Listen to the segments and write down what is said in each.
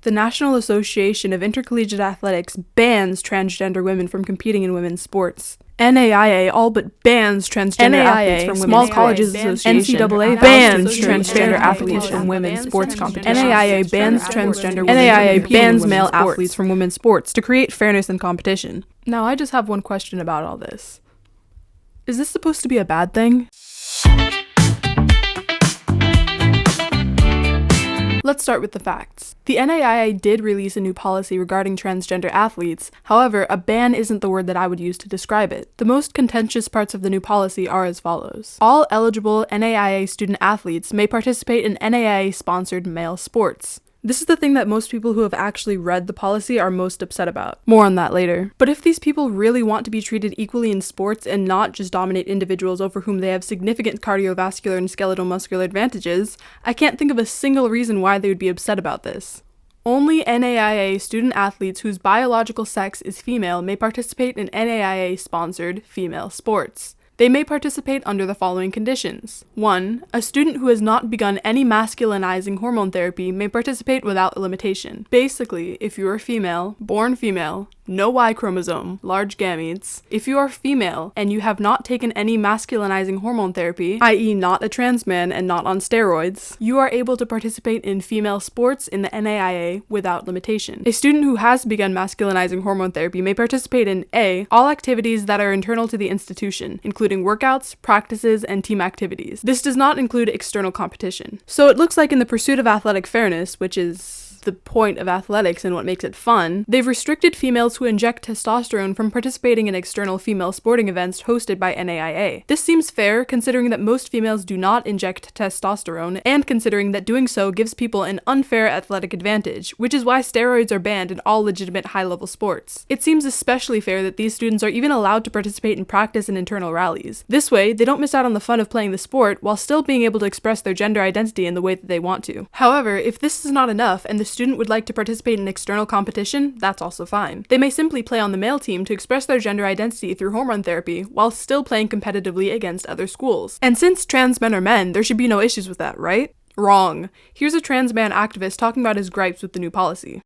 The National Association of Intercollegiate Athletics bans transgender women from competing in women's sports. NAIA all but bans transgender athletes from Small women's Colleges sports. Association NCAA bans transgender athletes from women's sports competitions. NAIA bans transgender women NAIA from bans competing in male women's sports. athletes from women's sports to create fairness in competition. Now, I just have one question about all this. Is this supposed to be a bad thing? Let's start with the facts. The NAIA did release a new policy regarding transgender athletes. However, a ban isn't the word that I would use to describe it. The most contentious parts of the new policy are as follows. All eligible NAIA student athletes may participate in NAIA-sponsored male sports. This is the thing that most people who have actually read the policy are most upset about. More on that later. But if these people really want to be treated equally in sports and not just dominate individuals over whom they have significant cardiovascular and skeletal muscular advantages, I can't think of a single reason why they would be upset about this. Only NAIA student athletes whose biological sex is female may participate in NAIA-sponsored female sports. They may participate under the following conditions. 1. A student who has not begun any masculinizing hormone therapy may participate without limitation. Basically, if you are female, born female, no Y chromosome, large gametes, if you are female and you have not taken any masculinizing hormone therapy, i.e. not a trans man and not on steroids, you are able to participate in female sports in the NAIA without limitation. A student who has begun masculinizing hormone therapy may participate in A. All activities that are internal to the institution, including workouts, practices, and team activities. This does not include external competition. So it looks like in the pursuit of athletic fairness, which is the point of athletics and what makes it fun, they've restricted females who inject testosterone from participating in external female sporting events hosted by NAIA. This seems fair considering that most females do not inject testosterone and considering that doing so gives people an unfair athletic advantage, which is why steroids are banned in all legitimate high-level sports. It seems especially fair that these students are even allowed to participate in practice and internal rallies. This way, they don't miss out on the fun of playing the sport while still being able to express their gender identity in the way that they want to. However, if this is not enough and the student would like to participate in external competition, that's also fine. They may simply play on the male team to express their gender identity through hormone therapy while still playing competitively against other schools. And since trans men are men, there should be no issues with that, right? Wrong. Here's a trans man activist talking about his gripes with the new policy.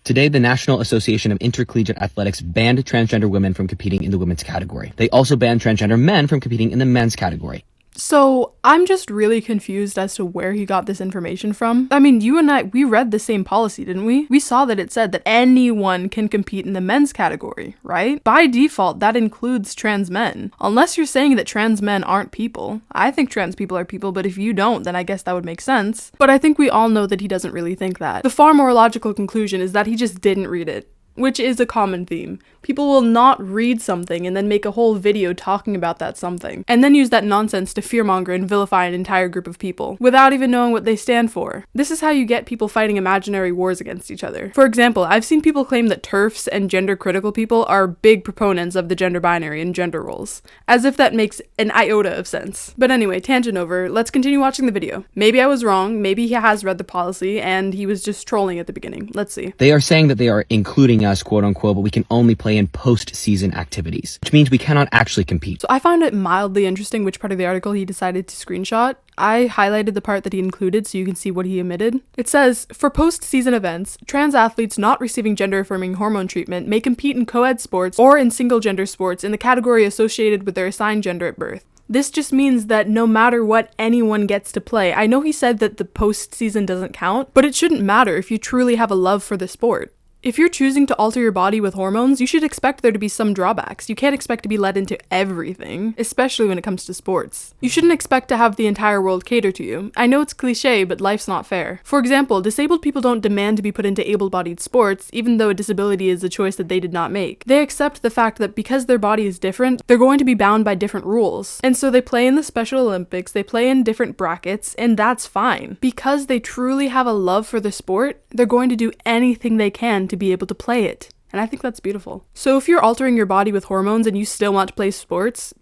Today, the National Association of Intercollegiate Athletics banned transgender women from competing in the women's category. They also banned transgender men from competing in the men's category. So, I'm just really confused as to where he got this information from. I mean, you and I, we read the same policy, didn't we? We saw that it said that anyone can compete in the men's category, right? By default, that includes trans men. Unless you're saying that trans men aren't people. I think trans people are people, but if you don't, then I guess that would make sense. But I think we all know that he doesn't really think that. The far more logical conclusion is that he just didn't read it, which is a common theme. People will not read something and then make a whole video talking about that something, and then use that nonsense to fearmonger and vilify an entire group of people, without even knowing what they stand for. This is how you get people fighting imaginary wars against each other. For example, I've seen people claim that TERFs and gender-critical people are big proponents of the gender binary and gender roles, as if that makes an iota of sense. But anyway, tangent over, let's continue watching the video. Maybe I was wrong, maybe he has read the policy, and he was just trolling at the beginning. Let's see. They are saying that they are including us, quote unquote, but we can only play in post-season activities, which means we cannot actually compete. So I found it mildly interesting which part of the article he decided to screenshot. I highlighted the part that he included so you can see what he omitted. It says, for post-season events, trans athletes not receiving gender-affirming hormone treatment may compete in co-ed sports or in single-gender sports in the category associated with their assigned gender at birth. This just means that no matter what, anyone gets to play. I know he said that the postseason doesn't count, but it shouldn't matter if you truly have a love for the sport. If you're choosing to alter your body with hormones, you should expect there to be some drawbacks. You can't expect to be led into everything, especially when it comes to sports. You shouldn't expect to have the entire world cater to you. I know it's cliche, but life's not fair. For example, disabled people don't demand to be put into able-bodied sports, even though a disability is a choice that they did not make. They accept the fact that because their body is different, they're going to be bound by different rules. And so they play in the Special Olympics, they play in different brackets, and that's fine. Because they truly have a love for the sport, they're going to do anything they can to be able to play it. And I think that's beautiful. So if you're altering your body with hormones and you still want to play sports,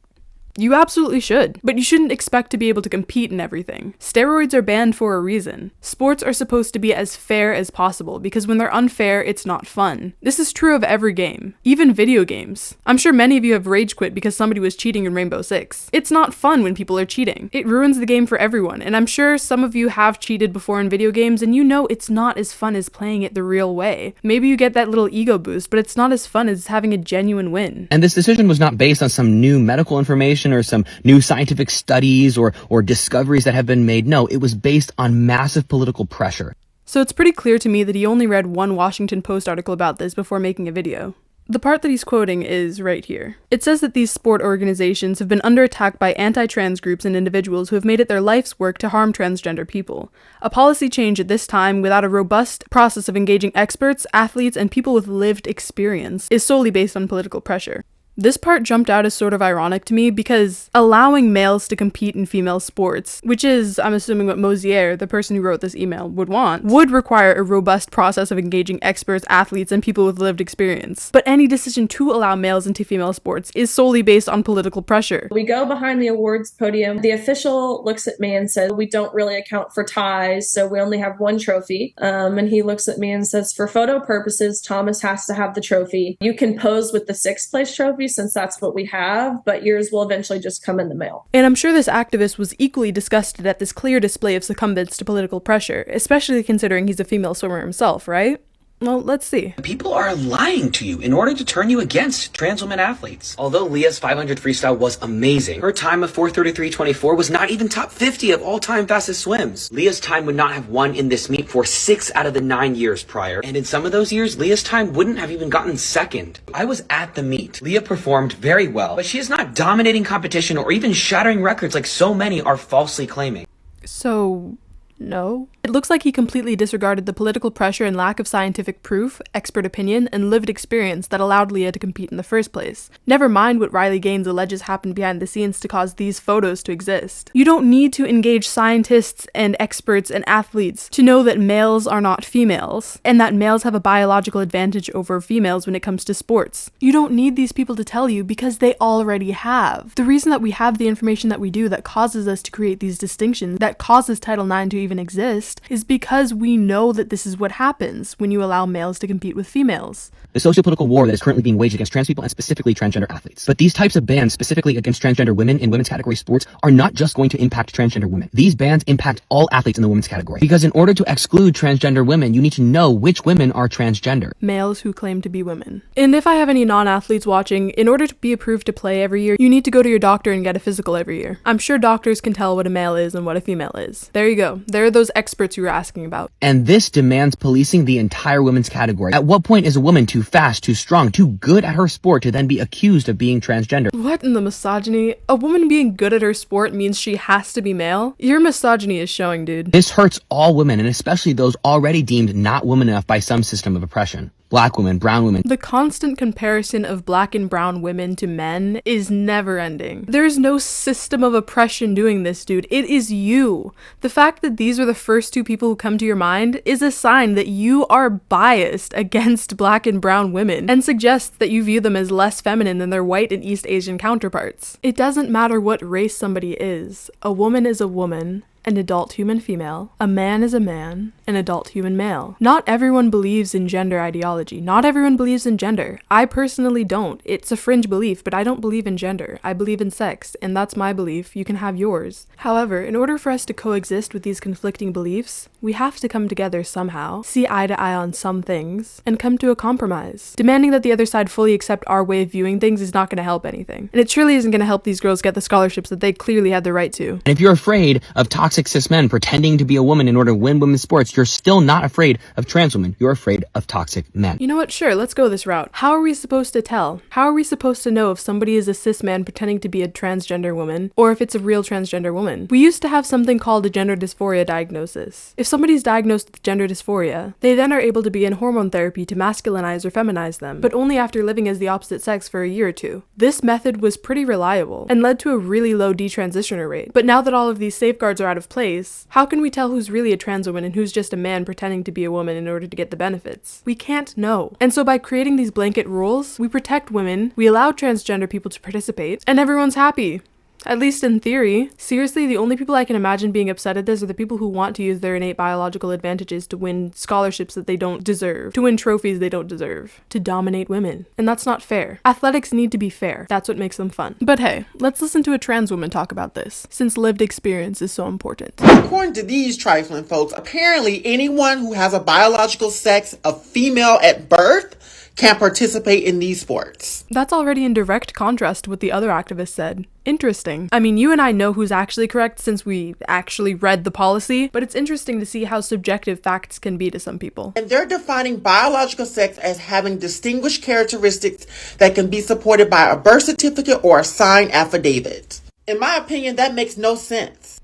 You absolutely should, but you shouldn't expect to be able to compete in everything. Steroids are banned for a reason. Sports are supposed to be as fair as possible, because when they're unfair, it's not fun. This is true of every game, even video games. I'm sure many of you have rage quit because somebody was cheating in Rainbow Six. It's not fun when people are cheating. It ruins the game for everyone, and I'm sure some of you have cheated before in video games, and you know it's not as fun as playing it the real way. Maybe you get that little ego boost, but it's not as fun as having a genuine win. And this decision was not based on some new medical information or some new scientific studies or discoveries that have been made. No, it was based on massive political pressure. So it's pretty clear to me that he only read one Washington Post article about this before making a video. The part that he's quoting is right here. It says that these sport organizations have been under attack by anti-trans groups and individuals who have made it their life's work to harm transgender people. A policy change at this time without a robust process of engaging experts, athletes, and people with lived experience is solely based on political pressure. This part jumped out as sort of ironic to me because allowing males to compete in female sports, which is, I'm assuming what Mosier, the person who wrote this email, would want, would require a robust process of engaging experts, athletes, and people with lived experience. But any decision to allow males into female sports is solely based on political pressure. We go behind the awards podium. The official looks at me and says, we don't really account for ties, so we only have one trophy. And he looks at me and says, for photo purposes, Thomas has to have the trophy. You can pose with the 6th place trophy, since that's what we have, but yours will eventually just come in the mail. And I'm sure this activist was equally disgusted at this clear display of succumbence to political pressure, especially considering he's a female swimmer himself, right? Well, let's see. People are lying to you in order to turn you against trans women athletes. Although Leah's 500 freestyle was amazing, her time of 4:33.24 was not even top 50 of all-time fastest swims. Leah's time would not have won in this meet for 6 out of the 9 years prior, and in some of those years, Leah's time wouldn't have even gotten second. I was at the meet. Leah performed very well, but she is not dominating competition or even shattering records like so many are falsely claiming. So, no. It looks like he completely disregarded the political pressure and lack of scientific proof, expert opinion, and lived experience that allowed Leah to compete in the first place. Never mind what Riley Gaines alleges happened behind the scenes to cause these photos to exist. You don't need to engage scientists and experts and athletes to know that males are not females, and that males have a biological advantage over females when it comes to sports. You don't need these people to tell you because they already have. The reason that we have the information that we do that causes us to create these distinctions, that causes Title IX to even exist, is because we know that this is what happens when you allow males to compete with females. The socio-political war that is currently being waged against trans people and specifically transgender athletes. But these types of bans specifically against transgender women in women's category sports are not just going to impact transgender women. These bans impact all athletes in the women's category. Because in order to exclude transgender women, you need to know which women are transgender. Males who claim to be women. And if I have any non-athletes watching, in order to be approved to play every year, you need to go to your doctor and get a physical every year. I'm sure doctors can tell what a male is and what a female is. There you go. There are those experts you were asking about. And this demands policing the entire women's category. At what point is a woman too fast, too strong, too good at her sport to then be accused of being transgender? What in the misogyny? A woman being good at her sport means she has to be male? Your misogyny is showing, dude. This hurts all women, and especially those already deemed not woman enough by some system of oppression. Black women, brown women. The constant comparison of black and brown women to men is never ending. There is no system of oppression doing this, dude. It is you. The fact that these are the first two people who come to your mind is a sign that you are biased against black and brown women and suggests that you view them as less feminine than their white and East Asian counterparts. It doesn't matter what race somebody is. A woman is a woman. An adult human female, a man is a man, an adult human male. Not everyone believes in gender ideology. Not everyone believes in gender. I personally don't. It's a fringe belief, but I don't believe in gender. I believe in sex, and that's my belief. You can have yours. However, in order for us to coexist with these conflicting beliefs, we have to come together somehow, see eye to eye on some things, and come to a compromise. Demanding that the other side fully accept our way of viewing things is not going to help anything. And it surely isn't going to help these girls get the scholarships that they clearly had the right to. And if you're afraid of toxic cis men pretending to be a woman in order to win women's sports, you're still not afraid of trans women. You're afraid of toxic men. You know what? Sure, let's go this route. How are we supposed to tell? How are we supposed to know if somebody is a cis man pretending to be a transgender woman, or if it's a real transgender woman? We used to have something called a gender dysphoria diagnosis. If somebody's diagnosed with gender dysphoria, they then are able to be in hormone therapy to masculinize or feminize them, but only after living as the opposite sex for a year or two. This method was pretty reliable and led to a really low detransitioner rate. But now that all of these safeguards are out of place, how can we tell who's really a trans woman and who's just a man pretending to be a woman in order to get the benefits? We can't know. And so by creating these blanket rules, we protect women, we allow transgender people to participate, and everyone's happy. At least in theory. Seriously, the only people I can imagine being upset at this are the people who want to use their innate biological advantages to win scholarships that they don't deserve, to win trophies they don't deserve, to dominate women. And that's not fair. Athletics need to be fair. That's what makes them fun. But hey, let's listen to a trans woman talk about this, since lived experience is so important. According to these trifling folks, apparently anyone who has a biological sex of female at birth can participate in these sports. That's already in direct contrast to what the other activist said. Interesting. I mean, you and I know who's actually correct since we actually read the policy, but it's interesting to see how subjective facts can be to some people. And they're defining biological sex as having distinguished characteristics that can be supported by a birth certificate or a signed affidavit. In my opinion, that makes no sense.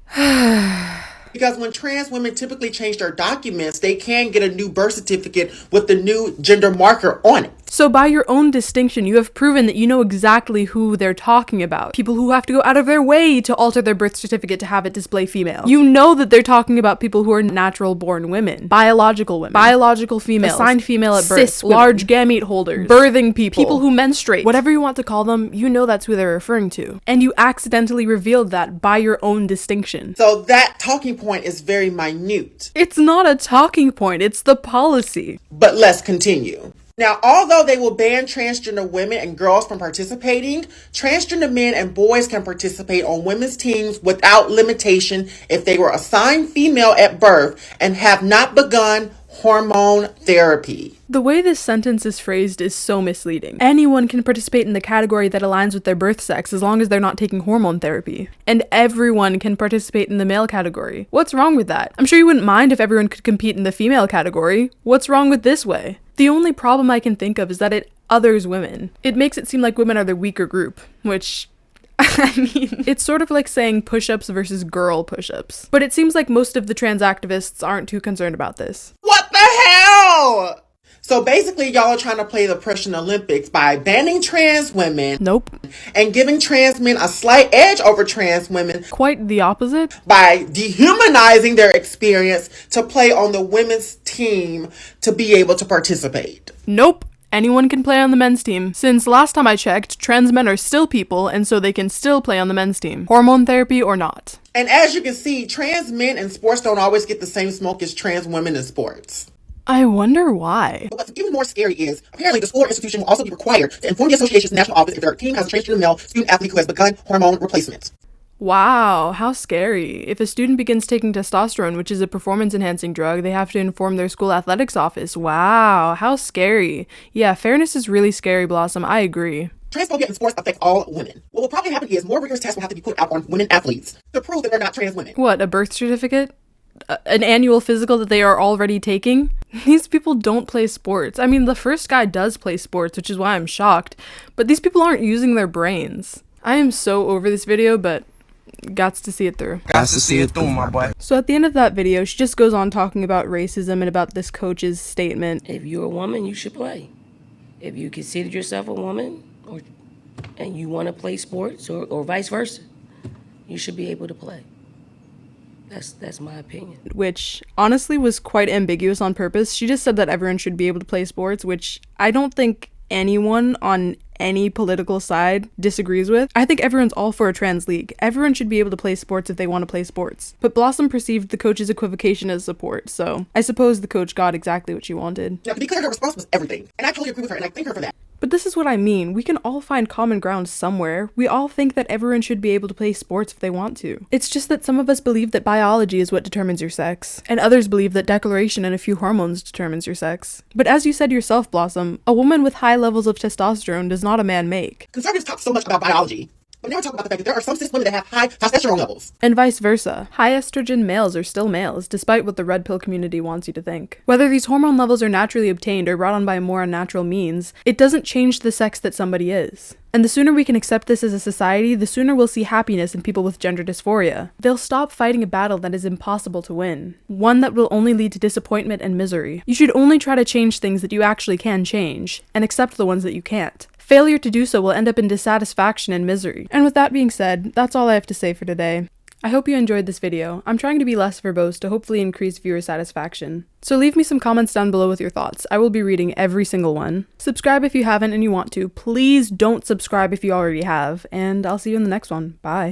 Because when trans women typically change their documents, they can get a new birth certificate with the new gender marker on it. So by your own distinction, you have proven that you know exactly who they're talking about. People who have to go out of their way to alter their birth certificate to have it display female. You know that they're talking about people who are natural-born women, biological females, assigned female at birth, cis large gamete holders, birthing people who menstruate, whatever you want to call them, you know that's who they're referring to. And you accidentally revealed that by your own distinction. So that talking point is very minute. It's not a talking point, it's the policy. But let's continue. Now, although they will ban transgender women and girls from participating, transgender men and boys can participate on women's teams without limitation if they were assigned female at birth and have not begun hormone therapy. The way this sentence is phrased is so misleading. Anyone can participate in the category that aligns with their birth sex as long as they're not taking hormone therapy. And everyone can participate in the male category. What's wrong with that? I'm sure you wouldn't mind if everyone could compete in the female category. What's wrong with this way? The only problem I can think of is that it others women. It makes it seem like women are the weaker group, which I mean, it's sort of like saying push-ups versus girl push-ups. But it seems like most of the trans activists aren't too concerned about this. What the hell? So basically, y'all are trying to play the Prussian Olympics by banning trans women. Nope. And giving trans men a slight edge over trans women. Quite the opposite. By dehumanizing their experience to play on the women's team to be able to participate. Nope. Anyone can play on the men's team. Since last time I checked, trans men are still people, and so they can still play on the men's team. Hormone therapy or not. And as you can see, trans men in sports don't always get the same smoke as trans women in sports. I wonder why. But what's even more scary is, apparently the school or institution will also be required to inform the association's national office if their team has a transgender male student athlete who has begun hormone replacement. Wow, how scary. If a student begins taking testosterone, which is a performance-enhancing drug, they have to inform their school athletics office. Wow, how scary. Yeah, fairness is really scary, Blossom. I agree. Transphobia in sports affects all women. What will probably happen is more rigorous tests will have to be put out on women athletes to prove that they're not trans women. What, a birth certificate? An annual physical that they are already taking? These people don't play sports. I mean, the first guy does play sports, which is why I'm shocked. But these people aren't using their brains. I am so over this video, but gots to see it through. Gots to see it through, my boy. So at the end of that video, she just goes on talking about racism and about this coach's statement. If you're a woman, you should play. If you consider yourself a woman and you want to play sports or vice versa, you should be able to play. That's my opinion. Which honestly was quite ambiguous on purpose. She just said that everyone should be able to play sports, which I don't think anyone on any political side disagrees with. I think everyone's all for a trans league. Everyone should be able to play sports if they want to play sports. But Blossom perceived the coach's equivocation as support, so I suppose the coach got exactly what she wanted. Now, to be clear, her response was everything. And I totally agree with her, and I thank her for that. But this is what I mean. We can all find common ground somewhere. We all think that everyone should be able to play sports if they want to. It's just that some of us believe that biology is what determines your sex, and others believe that declaration and a few hormones determines your sex. But as you said yourself, Blossom, a woman with high levels of testosterone does not a man make. Conservatives talk so much about biology, but never talk about the fact that there are some cis women that have high testosterone levels. And vice versa. High estrogen males are still males, despite what the red pill community wants you to think. Whether these hormone levels are naturally obtained or brought on by more unnatural means, it doesn't change the sex that somebody is. And the sooner we can accept this as a society, the sooner we'll see happiness in people with gender dysphoria. They'll stop fighting a battle that is impossible to win. One that will only lead to disappointment and misery. You should only try to change things that you actually can change, and accept the ones that you can't. Failure to do so will end up in dissatisfaction and misery. And with that being said, that's all I have to say for today. I hope you enjoyed this video. I'm trying to be less verbose to hopefully increase viewer satisfaction. So leave me some comments down below with your thoughts. I will be reading every single one. Subscribe if you haven't and you want to. Please don't subscribe if you already have, and I'll see you in the next one. Bye.